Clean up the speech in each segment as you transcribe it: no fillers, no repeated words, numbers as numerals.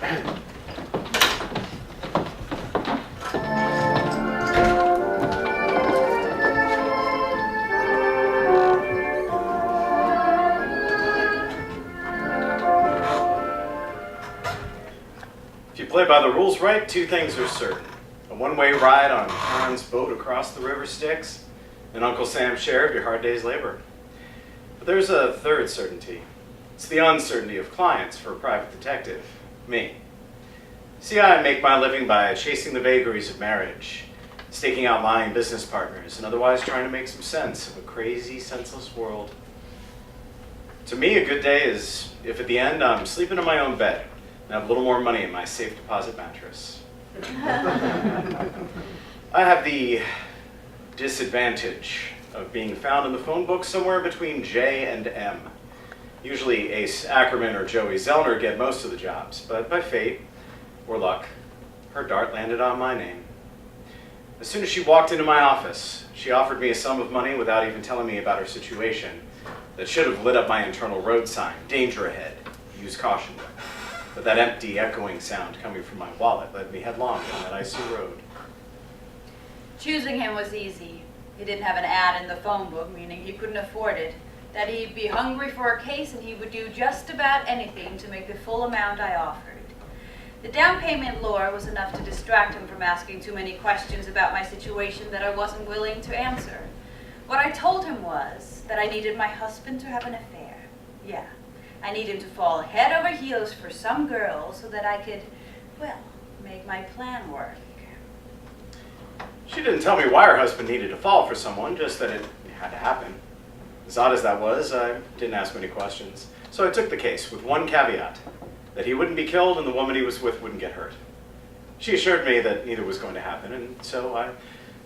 If you play by the rules right, two things are certain. A one-way ride on Karen's boat across the river Styx, and Uncle Sam's share of your hard day's labor. But there's a third certainty. It's the uncertainty of clients for a private detective, me. See, I make my living by chasing the vagaries of marriage, staking out lying business partners, and otherwise trying to make some sense of a crazy, senseless world. To me, a good day is if at the end I'm sleeping in my own bed and have a little more money in my safe deposit mattress. I have the disadvantage of being found in the phone book somewhere between J and M. Usually Ace Ackerman or Joey Zellner get most of the jobs, but by fate or luck, her dart landed on my name. As soon as she walked into my office, she offered me a sum of money without even telling me about her situation that should have lit up my internal road sign, danger ahead, use caution. But that empty, echoing sound coming from my wallet led me headlong down that icy road. Choosing him was easy. He didn't have an ad in the phone book, meaning he couldn't afford it. That he'd be hungry for a case and he would do just about anything to make the full amount I offered. The down payment lure was enough to distract him from asking too many questions about my situation that I wasn't willing to answer. What I told him was that I needed my husband to have an affair. Yeah, I need him to fall head over heels for some girl so that I could, well, make my plan work. She didn't tell me why her husband needed to fall for someone, just that it had to happen. As odd as that was, I didn't ask many questions. So I took the case with one caveat, that he wouldn't be killed and the woman he was with wouldn't get hurt. She assured me that neither was going to happen, and so I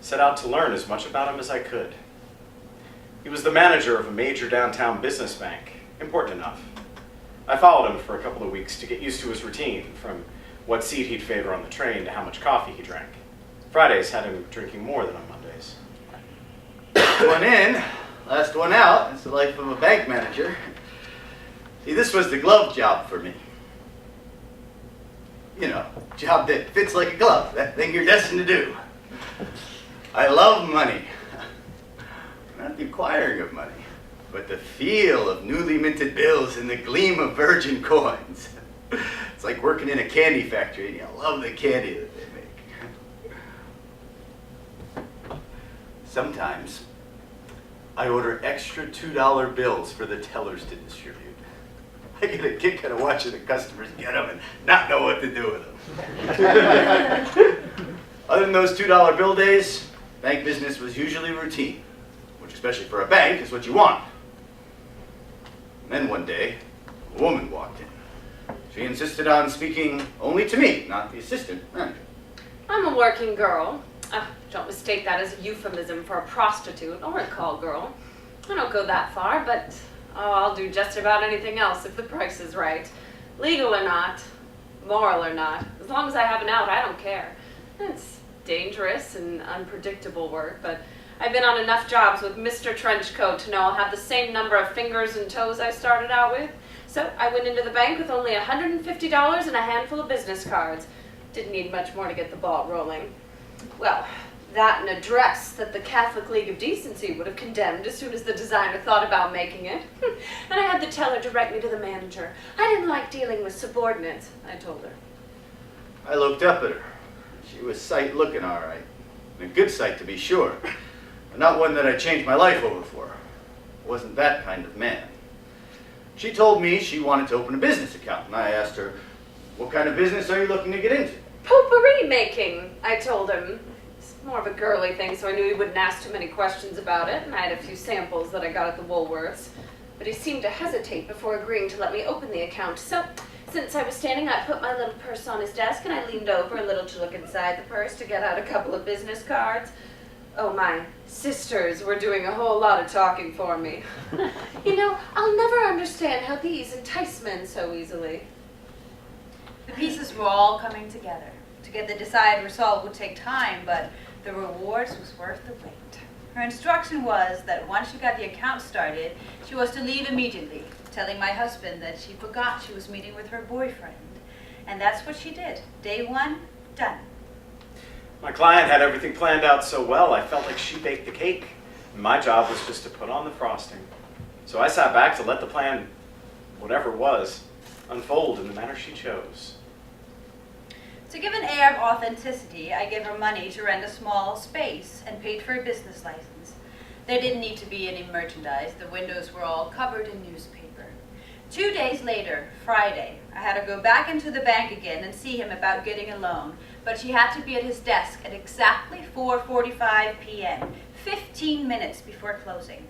set out to learn as much about him as I could. He was the manager of a major downtown business bank, important enough. I followed him for a couple of weeks to get used to his routine, from what seat he'd favor on the train to how much coffee he drank. Fridays had him drinking more than on Mondays. One in, last one out. It's the life of a bank manager. See, this was the glove job for me. You know, job that fits like a glove, that thing you're destined to do. I love money. Not the acquiring of money, but the feel of newly minted bills and the gleam of virgin coins. It's like working in a candy factory, and you love the candy that they make. Sometimes I order extra $2 bills for the tellers to distribute. I get a kick out of watching the customers get them and not know what to do with them. Other than those $2 bill days, bank business was usually routine, which especially for a bank is what you want. And then one day, a woman walked in. She insisted on speaking only to me, not the assistant manager. I'm a working girl. Don't mistake that as a euphemism for a prostitute or a call girl. I don't go that far, but I'll do just about anything else if the price is right. Legal or not, moral or not. As long as I have an out, I don't care. It's dangerous and unpredictable work, but I've been on enough jobs with Mr. Trenchcoat to know I'll have the same number of fingers and toes I started out with. So I went into the bank with only $150 and a handful of business cards. Didn't need much more to get the ball rolling. Well, that and a dress that the Catholic League of Decency would have condemned as soon as the designer thought about making it. And I had the teller direct me to the manager. I didn't like dealing with subordinates, I told her. I looked up at her. She was sight looking all right. And a good sight to be sure. But not one that I'd change my life over for. Wasn't that kind of man. She told me she wanted to open a business account, and I asked her, what kind of business are you looking to get into? Potpourri making, I told him. It's more of a girly thing, so I knew he wouldn't ask too many questions about it, and I had a few samples that I got at the Woolworths. But he seemed to hesitate before agreeing to let me open the account, so since I was standing, I put my little purse on his desk, and I leaned over a little to look inside the purse to get out a couple of business cards. Oh, my sisters were doing a whole lot of talking for me. You know, I'll never understand how these entice men so easily. The pieces were all coming together. To get the desired result would take time, but the rewards was worth the wait. Her instruction was that once she got the account started, she was to leave immediately, telling my husband that she forgot she was meeting with her boyfriend. And that's what she did. Day one, done. My client had everything planned out so well, I felt like she baked the cake. And my job was just to put on the frosting. So I sat back to let the plan, whatever it was, unfold in the manner she chose. To give an air of authenticity, I gave her money to rent a small space and paid for a business license. There didn't need to be any merchandise. The windows were all covered in newspaper. 2 days later, Friday, I had to go back into the bank again and see him about getting a loan, but she had to be at his desk at exactly 4:45 p.m., 15 minutes before closing.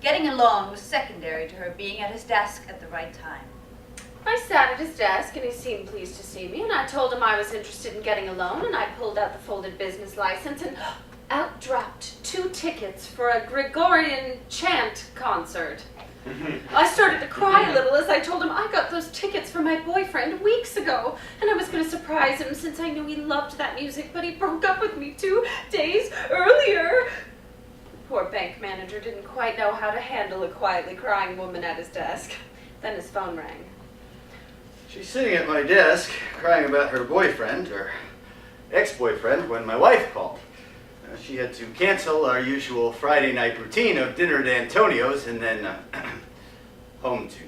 Getting a loan was secondary to her being at his desk at the right time. I sat at his desk and he seemed pleased to see me, and I told him I was interested in getting a loan, and I pulled out the folded business license, and out dropped 2 tickets for a Gregorian chant concert. I started to cry a little as I told him I got those tickets for my boyfriend weeks ago, and I was going to surprise him since I knew he loved that music, but he broke up with me 2 days earlier. The poor bank manager didn't quite know how to handle a quietly crying woman at his desk. Then his phone rang. She's sitting at my desk, crying about her boyfriend, or ex-boyfriend, when my wife called. She had to cancel our usual Friday night routine of dinner at Antonio's and then home to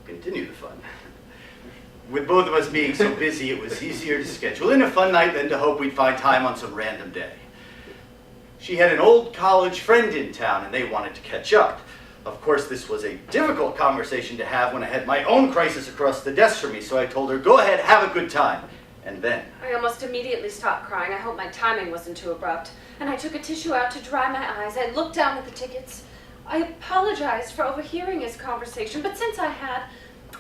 continue the fun. With both of us being so busy, it was easier to schedule in a fun night than to hope we'd find time on some random day. She had an old college friend in town and they wanted to catch up. Of course, this was a difficult conversation to have when I had my own crisis across the desk from me, so I told her, go ahead, have a good time. And then I almost immediately stopped crying. I hope my timing wasn't too abrupt. And I took a tissue out to dry my eyes. I looked down at the tickets. I apologized for overhearing his conversation, but since I had,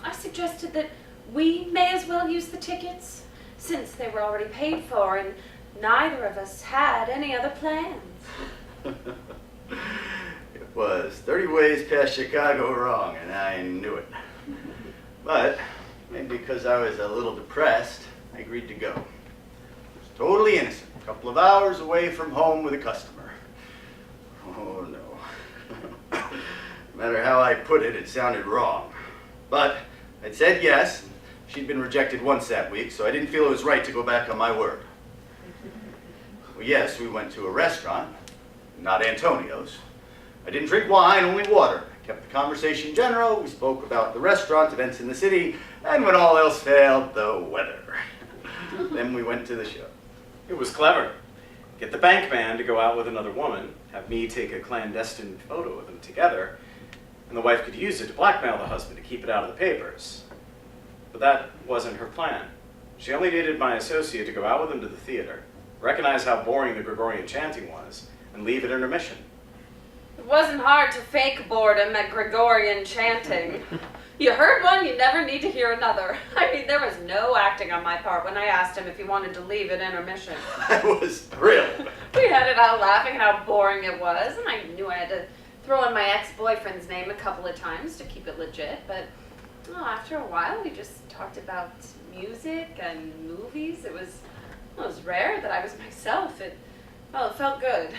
I suggested that we may as well use the tickets, since they were already paid for and neither of us had any other plans. it was 30 ways past Chicago wrong, and I knew it. But maybe because I was a little depressed, I agreed to go. It was totally innocent. A couple of hours away from home with a customer. Oh no. No matter how I put it, it sounded wrong. But I'd said yes. She'd been rejected once that week, so I didn't feel it was right to go back on my word. Well, yes, we went to a restaurant, not Antonio's. I didn't drink wine, only water. I kept the conversation general. We spoke about the restaurant, events in the city, and when all else failed, the weather. Then we went to the show. It was clever. Get the bank man to go out with another woman, have me take a clandestine photo of them together, and the wife could use it to blackmail the husband to keep it out of the papers. But that wasn't her plan. She only needed my associate to go out with him to the theater, recognize how boring the Gregorian chanting was, and leave at intermission. It wasn't hard to fake boredom at Gregorian chanting. You heard one, you never need to hear another. I mean, there was no acting on my part when I asked him if he wanted to leave at intermission. I was thrilled. We had it out laughing at how boring it was, and I knew I had to throw in my ex-boyfriend's name a couple of times to keep it legit, but after a while we just talked about music and movies. It was rare that I was myself. It felt good.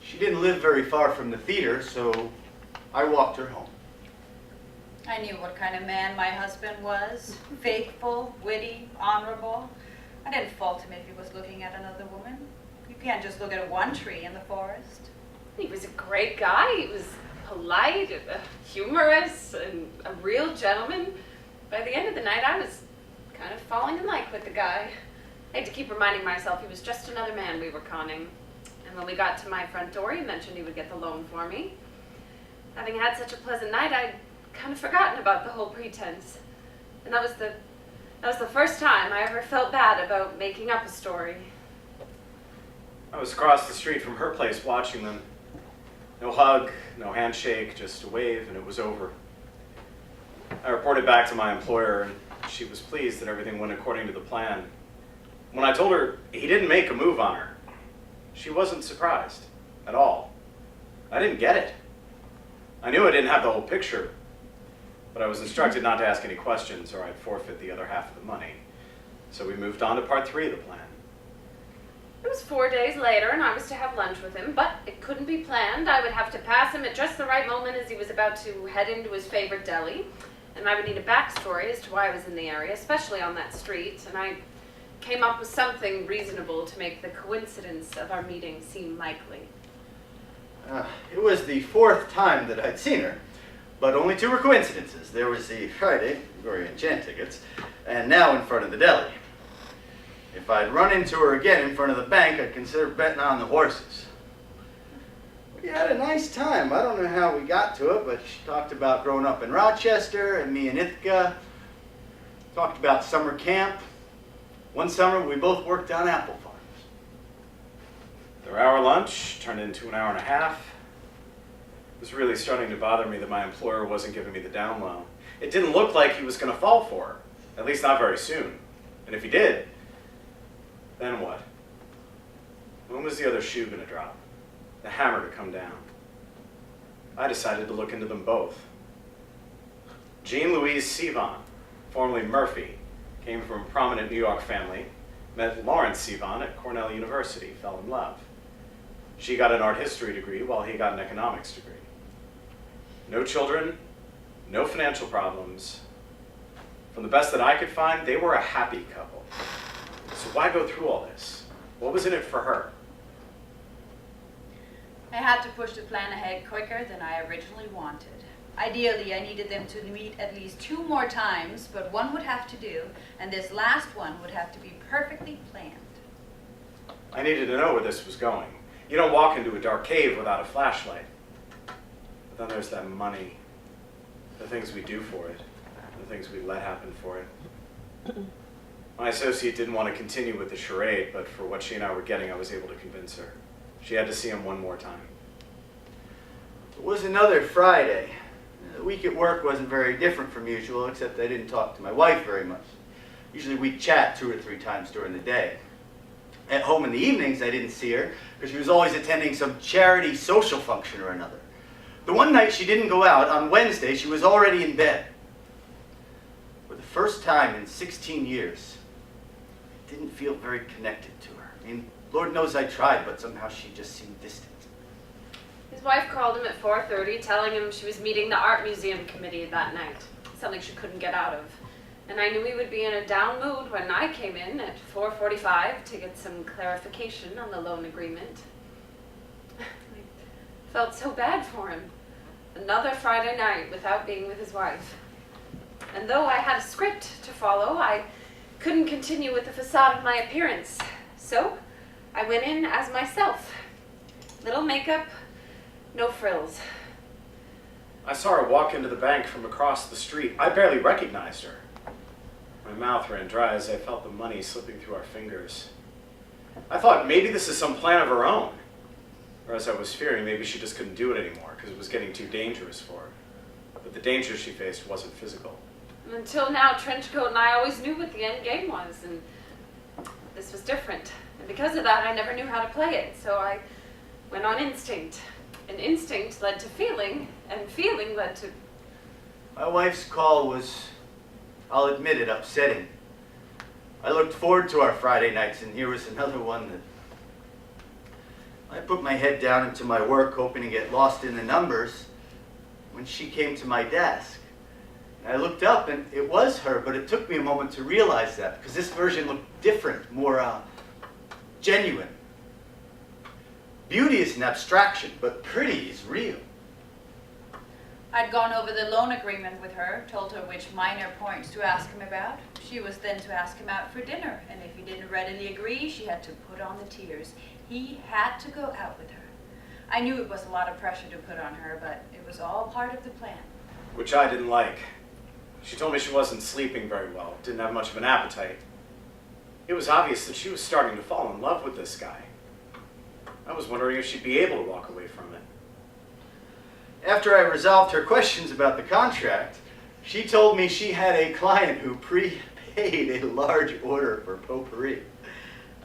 She didn't live very far from the theater, so I walked her home. I knew what kind of man my husband was. Faithful, witty, honorable. I didn't fault him if he was looking at another woman. You can't just look at one tree in the forest. He was a great guy. He was polite, humorous, and a real gentleman. By the end of the night, I was kind of falling in like with the guy. I had to keep reminding myself he was just another man we were conning. And when we got to my front door, he mentioned he would get the loan for me. Having had such a pleasant night, I'd kind of forgotten about the whole pretense. And that was the first time I ever felt bad about making up a story. I was across the street from her place watching them. No hug, no handshake, just a wave, and it was over. I reported back to my employer, and she was pleased that everything went according to the plan. When I told her he didn't make a move on her, she wasn't surprised at all. I didn't get it. I knew I didn't have the whole picture, but I was instructed not to ask any questions or I'd forfeit the other half of the money. So we moved on to part 3 of the plan. It was 4 days later, and I was to have lunch with him, but it couldn't be planned. I would have to pass him at just the right moment as he was about to head into his favorite deli. and I would need a backstory as to why I was in the area, especially on that street, and I came up with something reasonable to make the coincidence of our meeting seem likely. It was the 4th time that I'd seen her, but only 2 were coincidences. There was the Friday, Gloria and Jan tickets, and now in front of the deli. If I'd run into her again in front of the bank, I'd consider betting on the horses. We had a nice time. I don't know how we got to it, but she talked about growing up in Rochester, and me and Ithaca. Talked about summer camp. One summer, we both worked on apple farms. Their hour lunch turned into an hour and a half. It was really starting to bother me that my employer wasn't giving me the down low. It didn't look like he was going to fall for her, at least not very soon. And if he did, then what? When was the other shoe going to drop? The hammer to come down? I decided to look into them both. Jean Louise Sivan, formerly Murphy, came from a prominent New York family, met Lawrence Sivan at Cornell University, fell in love. She got an art history degree while he got an economics degree. No children, no financial problems. From the best that I could find, they were a happy couple. So why go through all this? What was in it for her? I had to push the plan ahead quicker than I originally wanted. Ideally, I needed them to meet at least 2 more times, but one would have to do, and this last one would have to be perfectly planned. I needed to know where this was going. You don't walk into a dark cave without a flashlight. But then there's that money, the things we do for it, the things we let happen for it. My associate didn't want to continue with the charade, but for what she and I were getting, I was able to convince her. She had to see him one more time. It was another Friday. The week at work wasn't very different from usual, except I didn't talk to my wife very much. Usually we'd chat 2 or 3 times during the day. At home in the evenings, I didn't see her because she was always attending some charity social function or another. The one night she didn't go out, on Wednesday, she was already in bed. For the first time in 16 years, I didn't feel very connected to her. I mean, Lord knows I tried, but somehow she just seemed distant. His wife called him at 4:30, telling him she was meeting the art museum committee that night, something she couldn't get out of. And I knew he would be in a down mood when I came in at 4:45 to get some clarification on the loan agreement. I felt so bad for him. Another Friday night without being with his wife. And though I had a script to follow, I couldn't continue with the facade of my appearance. So I went in as myself. Little makeup, no frills. I saw her walk into the bank from across the street. I barely recognized her. My mouth ran dry as I felt the money slipping through our fingers. I thought maybe this is some plan of her own. Or as I was fearing, maybe she just couldn't do it anymore because it was getting too dangerous for her. But the danger she faced wasn't physical. And until now, Trenchcoat and I always knew what the end game was, and this was different. And because of that, I never knew how to play it, so I went on instinct. And instinct led to feeling, and feeling led to... My wife's call was, I'll admit it, upsetting. I looked forward to our Friday nights, and here was another one that... I put my head down into my work, hoping to get lost in the numbers, when she came to my desk. And I looked up, and it was her, but it took me a moment to realize that, because this version looked different, more genuine. Beauty is an abstraction, but pretty is real. I'd gone over the loan agreement with her, told her which minor points to ask him about. She was then to ask him out for dinner, and if he didn't readily agree, she had to put on the tears. He had to go out with her. I knew it was a lot of pressure to put on her, but it was all part of the plan. Which I didn't like. She told me she wasn't sleeping very well, didn't have much of an appetite. It was obvious that she was starting to fall in love with this guy. I was wondering if she'd be able to walk away from it. After I resolved her questions about the contract, she told me she had a client who prepaid a large order for potpourri.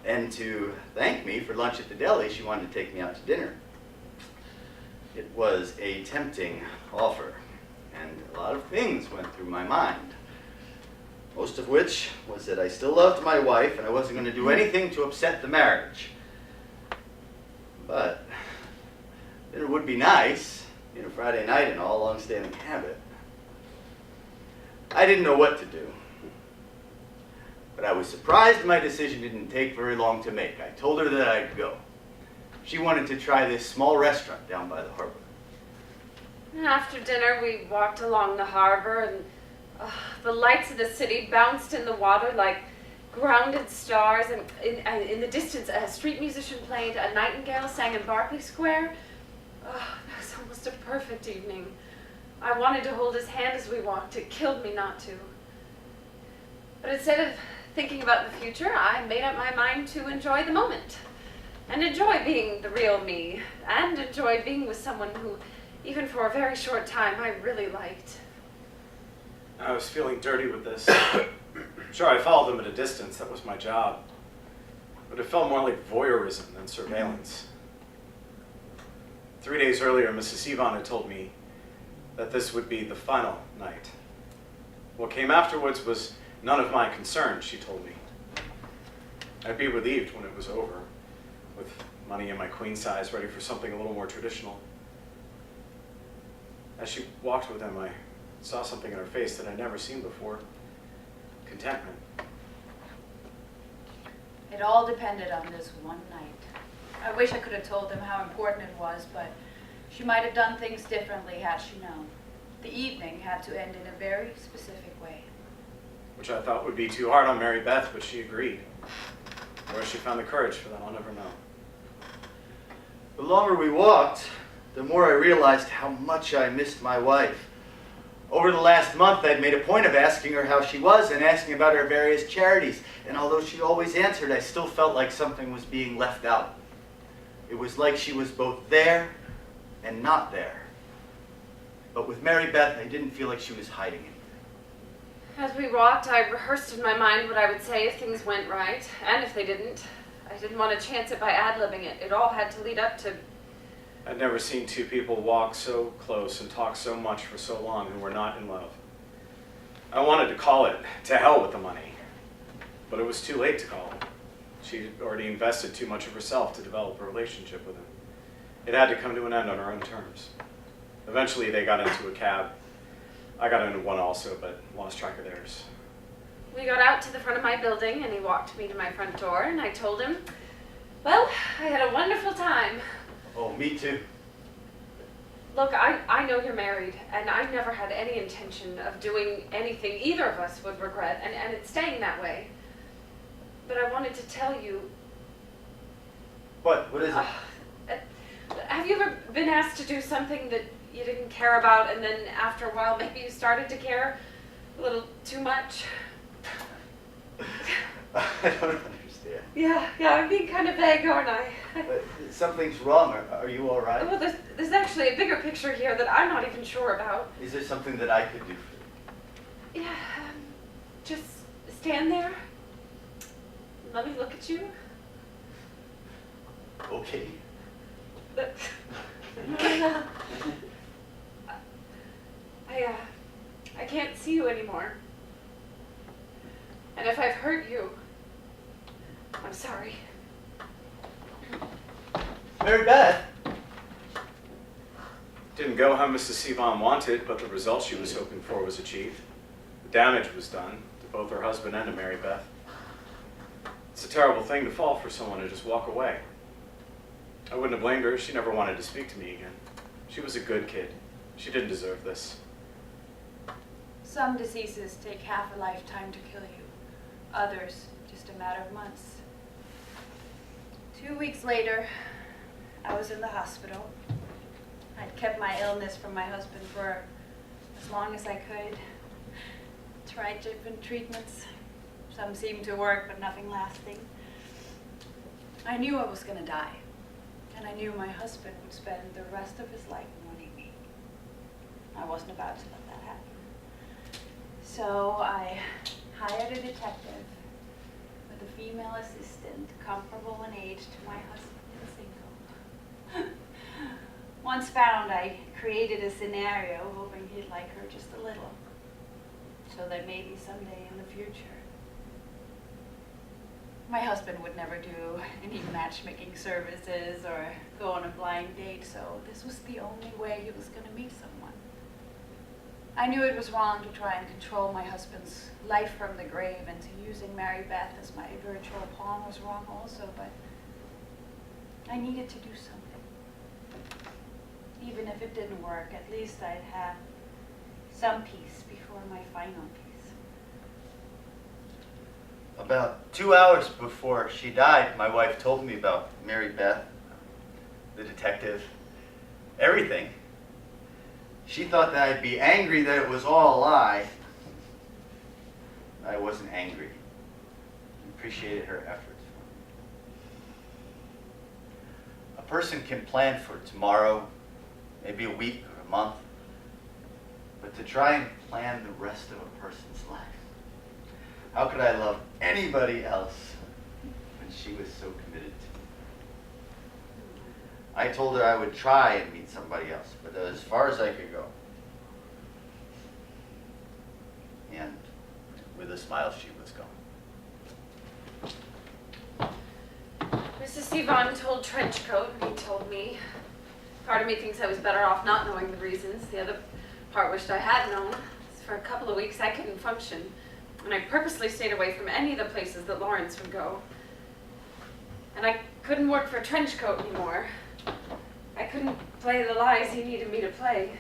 And to thank me for lunch at the deli, she wanted to take me out to dinner. It was a tempting offer, and a lot of things went through my mind. Most of which was that I still loved my wife and I wasn't going to do anything to upset the marriage. But dinner would be nice, being a Friday night and all, long-standing habit. I didn't know what to do. But I was surprised my decision didn't take very long to make. I told her that I'd go. She wanted to try this small restaurant down by the harbor. After dinner, we walked along the harbor, and the lights of the city bounced in the water like grounded stars, and in the distance, a street musician played, a nightingale sang in Berkeley Square. Oh, that was almost a perfect evening. I wanted to hold his hand as we walked. It killed me not to. But instead of thinking about the future, I made up my mind to enjoy the moment, and enjoy being the real me, and enjoy being with someone who, even for a very short time, I really liked. I was feeling dirty with this. Sure, I followed them at a distance. That was my job. But it felt more like voyeurism than surveillance. 3 days earlier, Mrs. Yvonne had told me that this would be the final night. What came afterwards was none of my concern, she told me. I'd be relieved when it was over, with money in my queen size, ready for something a little more traditional. As she walked with him, I saw something in her face that I'd never seen before. Contentment. It all depended on this one night. I wish I could have told them how important it was, but she might have done things differently had she known. The evening had to end in a very specific way. Which I thought would be too hard on Mary Beth, but she agreed. Where she found the courage for that, I'll never know. The longer we walked, the more I realized how much I missed my wife. Over the last month, I'd made a point of asking her how she was and asking about her various charities. And although she always answered, I still felt like something was being left out. It was like she was both there and not there. But with Mary Beth, I didn't feel like she was hiding it. As we walked, I rehearsed in my mind what I would say if things went right, and if they didn't. I didn't want to chance it by ad-libbing it. It all had to lead up to... I'd never seen two people walk so close and talk so much for so long who were not in love. I wanted to call it to hell with the money, but it was too late to call it. She'd already invested too much of herself to develop a relationship with him. It had to come to an end on her own terms. Eventually they got into a cab. I got into one also, but lost track of theirs. We got out to the front of my building, and he walked me to my front door, and I told him, well, I had a wonderful time. Oh, me too. Look, I know you're married, and I never had any intention of doing anything either of us would regret, and it's staying that way. But I wanted to tell you... What? What is it? Have you ever been asked to do something that you didn't care about, and then after a while maybe you started to care a little too much? I don't understand. Yeah, I'm being kind of vague, aren't I? Something's wrong. Are you all right? Well, there's actually a bigger picture here that I'm not even sure about. Is there something that I could do for you? Yeah, just stand there. Let me look at you. Okay. I can't see you anymore. And if I've hurt you, I'm sorry. Mary Beth! Didn't go how Mrs. Yvonne wanted, but the result she was hoping for was achieved. The damage was done to both her husband and to Mary Beth. It's a terrible thing to fall for someone to just walk away. I wouldn't have blamed her. She never wanted to speak to me again. She was a good kid. She didn't deserve this. Some diseases take half a lifetime to kill you. Others, just a matter of months. 2 weeks later, I was in the hospital. I'd kept my illness from my husband for as long as I could. Tried different treatments. Some seemed to work, but nothing lasting. I knew I was going to die. And I knew my husband would spend the rest of his life mourning me. I wasn't about to let that happen. So I hired a detective with a female assistant comparable in age to my husband and single. Once found, I created a scenario hoping he'd like her just a little, so that maybe someday in the future. My husband would never do any matchmaking services or go on a blind date, so this was the only way he was going to meet someone. I knew it was wrong to try and control my husband's life from the grave, and to using Mary Beth as my virtual pawn was wrong also, but I needed to do something. Even if it didn't work, at least I'd have some peace before my final peace. About 2 hours before she died, my wife told me about Mary Beth, the detective, everything. She thought that I'd be angry that it was all a lie. I wasn't angry. I appreciated her efforts. A person can plan for tomorrow, maybe a week or a month, but to try and plan the rest of a person's life. How could I love anybody else when she was so committed to me? I told her I would try and meet somebody else, but as far as I could go. And with a smile, she was gone. Mrs. Yvonne told Trenchcoat, and he told me. Part of me thinks I was better off not knowing the reasons. The other part wished I had known. For a couple of weeks, I couldn't function, and I purposely stayed away from any of the places that Lawrence would go. And I couldn't work for Trenchcoat anymore. I couldn't play the lies he needed me to play.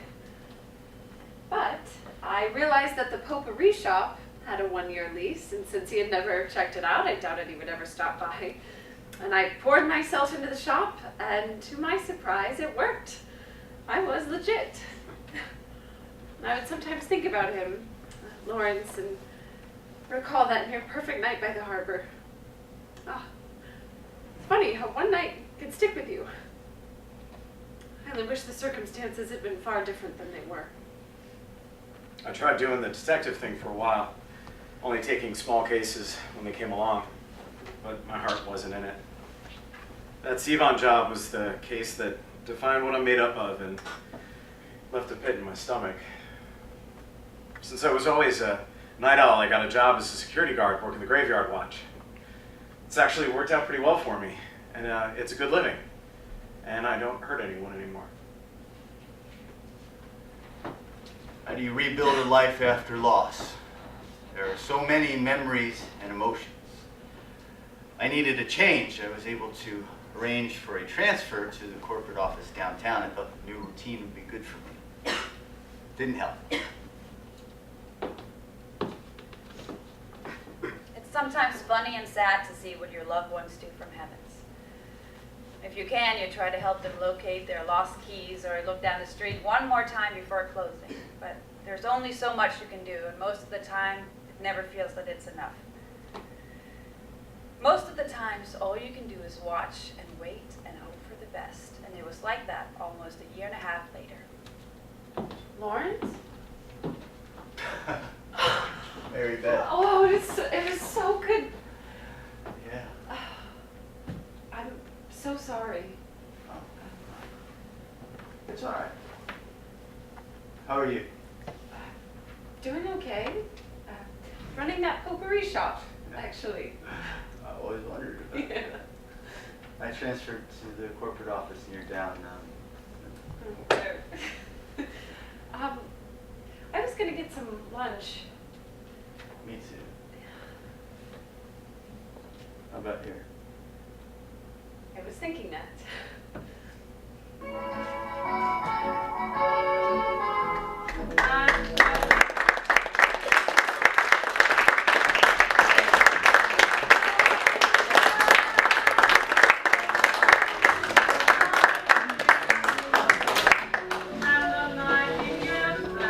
But I realized that the potpourri shop had a 1-year lease, and since he had never checked it out, I doubted he would ever stop by. And I poured myself into the shop, and to my surprise, it worked. I was legit. And I would sometimes think about him, Lawrence, and recall that near-perfect night by the harbor. Ah, it's funny how one night can stick with you. I only wish the circumstances had been far different than they were. I tried doing the detective thing for a while, only taking small cases when they came along, but my heart wasn't in it. That Sivan job was the case that defined what I'm made up of and left a pit in my stomach. Since I was always a night owl, I got a job as a security guard working the graveyard watch. It's actually worked out pretty well for me, and it's a good living, and I don't hurt anyone anymore. How do you rebuild a life after loss? There are so many memories and emotions. I needed a change. I was able to arrange for a transfer to the corporate office downtown. I thought the new routine would be good for me. Didn't help. It's sometimes funny and sad to see what your loved ones do from heavens. If you can, you try to help them locate their lost keys or look down the street one more time before closing. But there's only so much you can do, and most of the time, it never feels that it's enough. Most of the times, all you can do is watch and wait and hope for the best. And it was like that almost a year and a half later. Lawrence? Mary Beth. Oh, it was so good. Yeah. I'm so sorry. Oh. It's all right. How are you? Doing okay. Running that potpourri shop, actually. I always wondered about that. I transferred to the corporate office near down. I was going to get some lunch. Me too. How about here? I was thinking that.